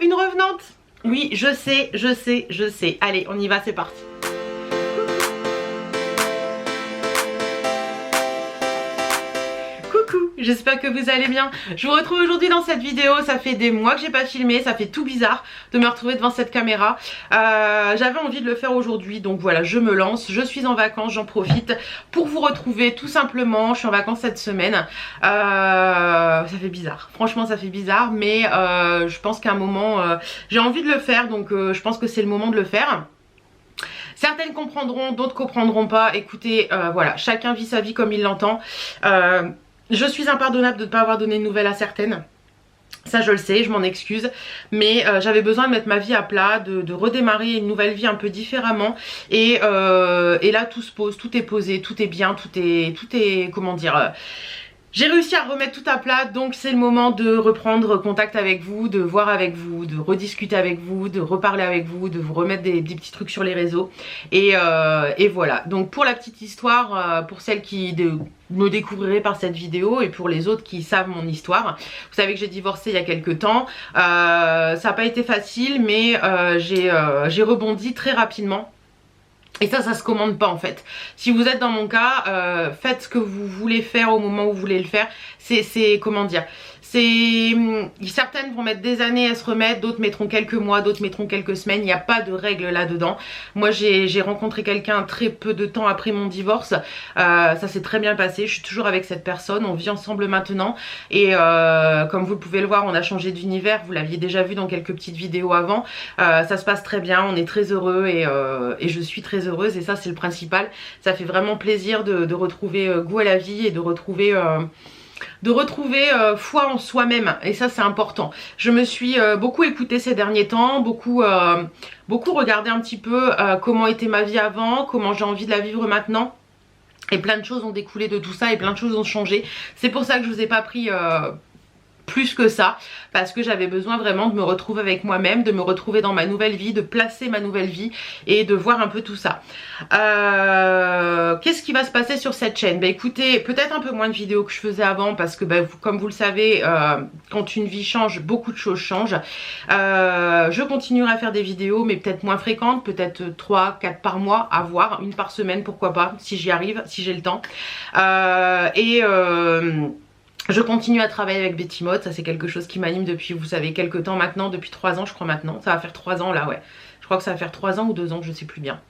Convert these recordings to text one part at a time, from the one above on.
une revenante. Oui, je sais, je sais, je sais. Allez, on y va, c'est parti. J'espère que vous allez bien. Je vous retrouve aujourd'hui dans cette vidéo. Ça fait des mois que j'ai pas filmé, ça fait tout bizarre de me retrouver devant cette caméra. J'avais envie de le faire aujourd'hui, donc voilà, je me lance. Je suis en vacances, j'en profite pour vous retrouver tout simplement. Je suis en vacances cette semaine. Ça fait bizarre, franchement ça fait bizarre, mais je pense qu'à un moment j'ai envie de le faire, donc je pense que c'est le moment de le faire. Certaines comprendront, d'autres comprendront pas. Écoutez, voilà, chacun vit sa vie comme il l'entend. Je suis impardonnable de ne pas avoir donné de nouvelles à certaines. Ça je le sais, je m'en excuse, mais j'avais besoin de mettre ma vie à plat, de redémarrer une nouvelle vie un peu différemment, et là tout se pose, tout est posé, tout est bien, tout est comment dire, j'ai réussi à remettre tout à plat, donc c'est le moment de reprendre contact avec vous, de voir avec vous, de rediscuter avec vous, de reparler avec vous, de vous remettre des petits trucs sur les réseaux, et voilà. Donc pour la petite histoire, pour celles qui me découvriraient par cette vidéo et pour les autres qui savent mon histoire, vous savez que j'ai divorcé il y a quelques temps. Ça n'a pas été facile, mais j'ai rebondi très rapidement. Et ça se commande pas en fait. Si vous êtes dans mon cas, faites ce que vous voulez faire au moment où vous voulez le faire. C'est comment dire, certaines vont mettre des années à se remettre, d'autres mettront quelques mois, d'autres mettront quelques semaines. Il n'y a pas de règle là-dedans. Moi j'ai rencontré quelqu'un très peu de temps après mon divorce. Ça s'est très bien passé. Je suis toujours avec cette personne. On vit ensemble maintenant. Et comme vous pouvez le voir, on a changé d'univers. Vous l'aviez déjà vu dans quelques petites vidéos avant. Ça se passe très bien. On est très heureux et je suis très heureuse. Et ça c'est le principal. Ça fait vraiment plaisir de retrouver goût à la vie et de retrouver foi en soi-même, et ça c'est important. Je me suis beaucoup écoutée ces derniers temps, beaucoup regardé un petit peu comment était ma vie avant, comment j'ai envie de la vivre maintenant, et plein de choses ont découlé de tout ça et plein de choses ont changé. C'est pour ça que je vous ai pas pris plus que ça, parce que j'avais besoin vraiment de me retrouver avec moi-même, de me retrouver dans ma nouvelle vie, de placer ma nouvelle vie et de voir un peu tout ça. Qu'est-ce qui va se passer sur cette chaîne? Bah écoutez, peut-être un peu moins de vidéos que je faisais avant, parce que comme vous le savez, quand une vie change, beaucoup de choses changent. Je continuerai à faire des vidéos, mais peut-être moins fréquentes, peut-être 3-4 par mois, à voir, une par semaine, pourquoi pas, si j'y arrive, si j'ai le temps. Je continue à travailler avec Betty Mode, ça c'est quelque chose qui m'anime depuis, vous savez, quelques temps maintenant, depuis 3 ans je crois maintenant. Ça va faire 3 ans là, ouais. Je crois que ça va faire 3 ans ou 2 ans, je sais plus bien.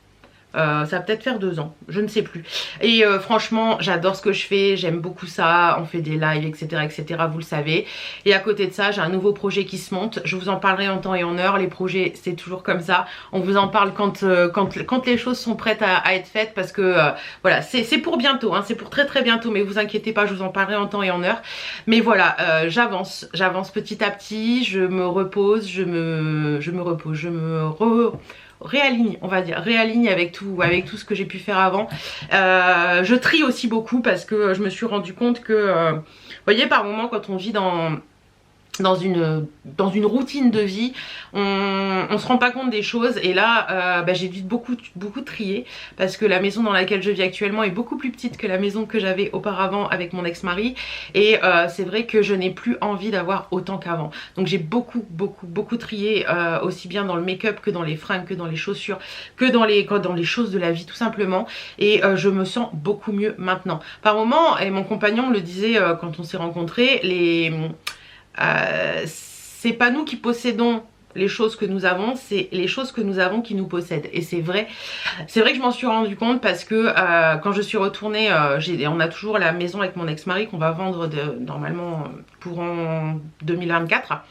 Ça va peut-être faire 2 ans, je ne sais plus. Et franchement j'adore ce que je fais, j'aime beaucoup ça, on fait des lives etc etc, vous le savez. Et à côté de ça j'ai un nouveau projet qui se monte, je vous en parlerai en temps et en heure. Les projets c'est toujours comme ça, on vous en parle quand les choses sont prêtes à être faites, parce que voilà, c'est pour bientôt, hein, c'est pour très très bientôt, mais vous inquiétez pas, je vous en parlerai en temps et en heure. Mais voilà, j'avance petit à petit, je me repose, je me réaligne, on va dire, réaligne avec tout ce que j'ai pu faire avant. Je trie aussi beaucoup, parce que je me suis rendu compte que, vous voyez, par moment quand on vit dans une routine de vie, on se rend pas compte des choses, et là j'ai dû beaucoup trier, parce que la maison dans laquelle je vis actuellement est beaucoup plus petite que la maison que j'avais auparavant avec mon ex-mari, et c'est vrai que je n'ai plus envie d'avoir autant qu'avant. Donc j'ai beaucoup trié, aussi bien dans le make-up que dans les fringues, que dans les chaussures, que dans les choses de la vie tout simplement, et je me sens beaucoup mieux maintenant. Par moment, et mon compagnon me le disait quand on s'est rencontrés, c'est pas nous qui possédons les choses que nous avons, c'est les choses que nous avons qui nous possèdent. Et c'est vrai que je m'en suis rendu compte, parce que quand je suis retournée, on a toujours la maison avec mon ex-mari qu'on va vendre normalement courant 2024.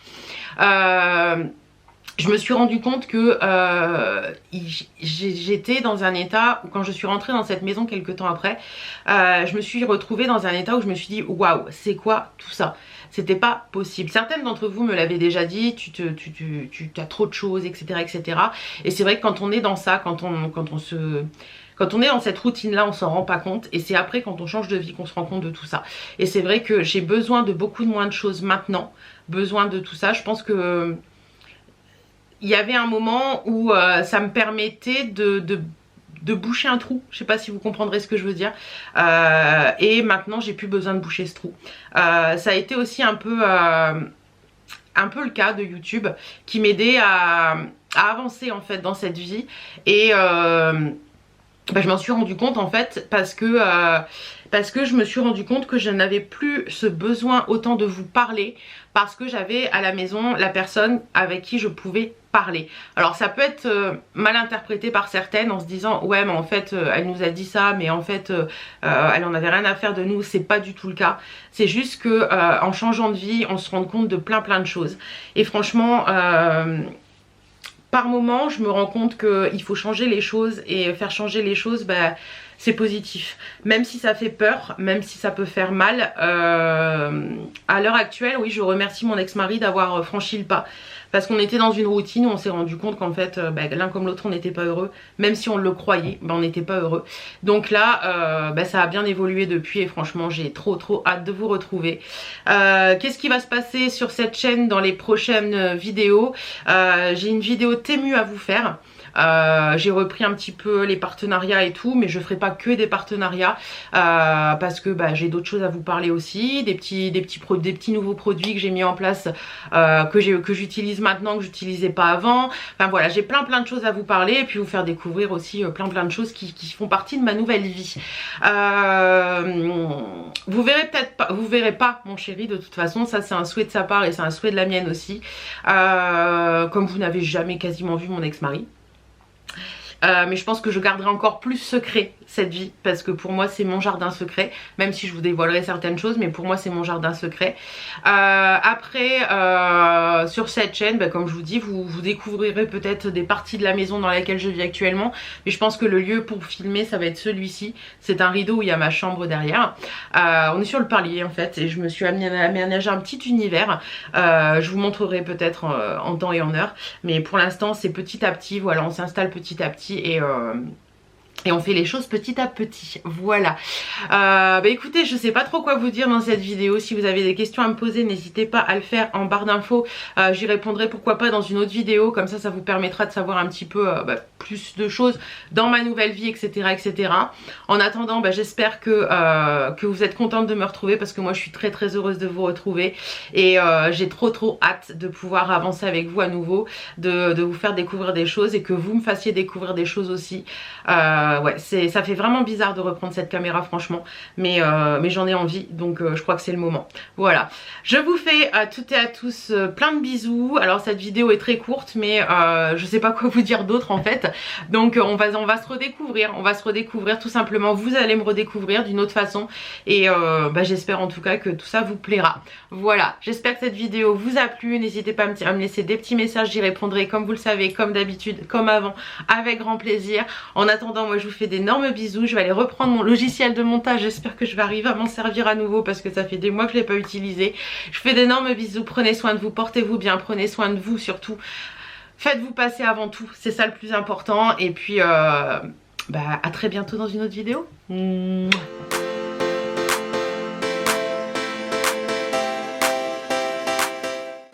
Je me suis rendu compte que j'étais dans un état où, quand je suis rentrée dans cette maison quelques temps après, je me suis retrouvée dans un état où je me suis dit waouh, c'est quoi tout ça? C'était pas possible. Certaines d'entre vous me l'avaient déjà dit, tu as trop de choses, etc. etc. Et c'est vrai que quand on est dans ça, quand on est dans cette routine là, on s'en rend pas compte, et c'est après quand on change de vie qu'on se rend compte de tout ça. Et c'est vrai que j'ai besoin de beaucoup moins de choses maintenant, besoin de tout ça. Je pense que il y avait un moment où ça me permettait de boucher un trou, je sais pas si vous comprendrez ce que je veux dire, et maintenant j'ai plus besoin de boucher ce trou. Ça a été aussi un peu un peu le cas de YouTube qui m'aidait à avancer en fait dans cette vie. Et je m'en suis rendu compte en fait parce que je me suis rendu compte que je n'avais plus ce besoin autant de vous parler parce que j'avais à la maison la personne avec qui je pouvais parler. Alors ça peut être mal interprété par certaines en se disant ouais mais en fait elle nous a dit ça mais en fait elle en avait rien à faire de nous. C'est pas du tout le cas. C'est juste que en changeant de vie on se rend compte de plein de choses. Et franchement par moment je me rends compte qu'il faut changer les choses et faire changer les choses c'est positif. Même si ça fait peur, même si ça peut faire mal, à l'heure actuelle oui je remercie mon ex-mari d'avoir franchi le pas. Parce qu'on était dans une routine où on s'est rendu compte qu'en fait l'un comme l'autre on n'était pas heureux. Même si on le croyait, on n'était pas heureux. Donc là ça a bien évolué depuis et franchement j'ai trop hâte de vous retrouver. Qu'est-ce qui va se passer sur cette chaîne dans les prochaines vidéos? J'ai une vidéo Temu à vous faire. J'ai repris un petit peu les partenariats et tout, mais je ferai pas que des partenariats parce que j'ai d'autres choses à vous parler aussi, des petits nouveaux produits que j'ai mis en place, que j'utilise maintenant, que j'utilisais pas avant. Enfin voilà, j'ai plein de choses à vous parler et puis vous faire découvrir aussi plein de choses qui font partie de ma nouvelle vie. Vous verrez peut-être pas, vous verrez pas mon chéri de toute façon, ça c'est un souhait de sa part et c'est un souhait de la mienne aussi. Comme vous n'avez jamais quasiment vu mon ex-mari. Mais je pense que je garderai encore plus secret cette vie parce que pour moi c'est mon jardin secret, même si je vous dévoilerai certaines choses, mais pour moi c'est mon jardin secret. Après sur cette chaîne comme je vous dis vous découvrirez peut-être des parties de la maison dans laquelle je vis actuellement, mais je pense que le lieu pour filmer ça va être celui-ci. C'est un rideau où il y a ma chambre derrière. On est sur le parlier en fait et je me suis aménagé un petit univers. Je vous montrerai peut-être en temps et en heure, mais pour l'instant c'est petit à petit. Voilà, on s'installe petit à petit et on fait les choses petit à petit. Voilà. Écoutez, je sais pas trop quoi vous dire dans cette vidéo. Si vous avez des questions à me poser, n'hésitez pas à le faire en barre d'infos. J'y répondrai pourquoi pas dans une autre vidéo. Comme ça vous permettra de savoir un petit peu plus de choses dans ma nouvelle vie, etc. En attendant, j'espère que vous êtes contente de me retrouver parce que moi je suis très heureuse de vous retrouver. Et j'ai trop hâte de pouvoir avancer avec vous à nouveau, de vous faire découvrir des choses et que vous me fassiez découvrir des choses aussi. Ouais, ça fait vraiment bizarre de reprendre cette caméra franchement, mais j'en ai envie, donc je crois que c'est le moment. Voilà, je vous fais à toutes et à tous plein de bisous. Alors cette vidéo est très courte, mais je sais pas quoi vous dire d'autre en fait, donc on va se redécouvrir tout simplement. Vous allez me redécouvrir d'une autre façon et j'espère en tout cas que tout ça vous plaira. Voilà, j'espère que cette vidéo vous a plu. N'hésitez pas à me laisser des petits messages, j'y répondrai comme vous le savez, comme d'habitude, comme avant, avec grand plaisir. En attendant, moi je vous fais d'énormes bisous. Je vais aller reprendre mon logiciel de montage. J'espère que je vais arriver à m'en servir à nouveau parce que ça fait des mois que je ne l'ai pas utilisé. Je vous fais d'énormes bisous. Prenez soin de vous, portez-vous bien, prenez soin de vous surtout. Faites-vous passer avant tout, c'est ça le plus important. Et puis à très bientôt dans une autre vidéo. Mouah.